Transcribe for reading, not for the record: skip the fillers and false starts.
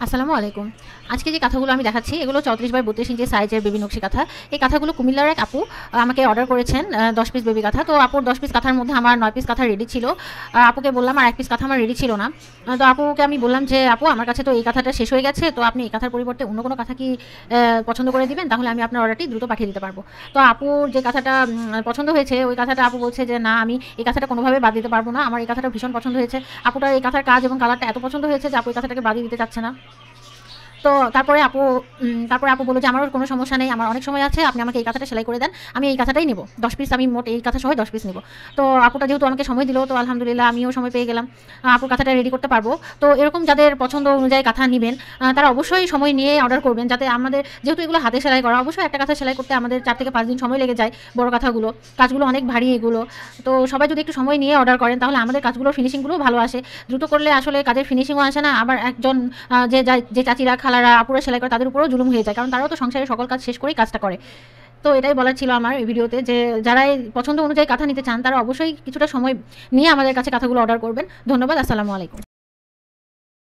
আসসালামু আলাইকুম। আজকে যে কাঁথাগুলো আমি দেখাচ্ছি এগুলো 34x32 ইঞ্চি সাইজের বেবি নকশি কাঁথা। এই কাঁথাগুলো কুমিল্লার এক আপু আমাকে অর্ডার করেছেন 10 পিস বেবি কাঁথা। তো আপুর 10 পিস কাঁথার মধ্যে আমার 9 পিস কাঁথা রেডি ছিল। আপুকে বললাম আর 1 পিস কাঁথা আমার রেডি ছিল না। তো আপুকে আমি বললাম যে আপু আমার কাছে তো এই কাঁথাটা শেষ হয়ে গেছে, তো আপনি এই কাঁথার পরিবর্তে অন্য কোনো কাঁথা কি পছন্দ করে দিবেন, তাহলে আমি আপনার অর্ডারটি দ্রুত পাঠিয়ে দিতে পারবো। তো আপুর যে কাঁথাটা পছন্দ হয়েছে ওই কাঁথাটা আপু বলছে যে না, আমি এই কাঁথাটা কোনোভাবে বাদ দিতে পারবো না, আমার এই কাঁথাটা ভীষণ পছন্দ হয়েছে। আপুটার এই কাঁথার কাজ এবং কালারটা এত পছন্দ হয়েছে যে আপু এই কাঁথাটাকে বাদ দিতে চাচ্ছে না। তো তারপরে আপু বলল যে আমারও কোনো সমস্যা নেই, আমার অনেক সময় আছে, আপনি আমাকে এই কাঁথাটা সেলাই করে দেন, আমি এই কাঁথাটাই নেব 10 পিস, আমি মোট এই কাঁথা সহ 10 পিস নেব। তো আপুটা যেহেতু আমাকে সময় দিল, তো আলহামদুলিল্লাহ আমিও সময় পেয়ে গেলাম, আপুর কাঁথাটা রেডি করতে পারবো। তো এরকম যাদের পছন্দ অনুযায়ী কাঁথা নেবেন তারা অবশ্যই সময় নিয়ে অর্ডার করবেন, যাতে আমাদের যেহেতু এগুলো হাতে সেলাই করা, অবশ্যই একটা কাঁথা সেলাই করতে আমাদের 4 থেকে 5 দিন সময় লেগে যায়। বড় কাঁথাগুলো কাজগুলো অনেক ভারী এগুলো। তো সবাই যদি একটু সময় নিয়ে অর্ডার করেন তাহলে আমাদের কাজগুলোর ফিনিশিংগুলোও ভালো আসে। দ্রুত করলে আসলে কাজের ফিনিশিংও আসে না, আবার একজন যে চাচিরা খালারা আপুরা সেলাই করে তাদের উপরেও জুলুম হয়ে যায়, কারণ তারাও তো সংসারের সকল কাজ শেষ করেই কাজটা করে। তো এটাই বলার ছিল আমার এই ভিডিওতে, যে যারা এই পছন্দ অনুযায়ী কাঁথা নিতে চান তারা অবশ্যই কিছুটা সময় নিয়ে আমাদের কাছে কাঁথাগুলো অর্ডার করবেন। ধন্যবাদ। আসসালামু আলাইকুম।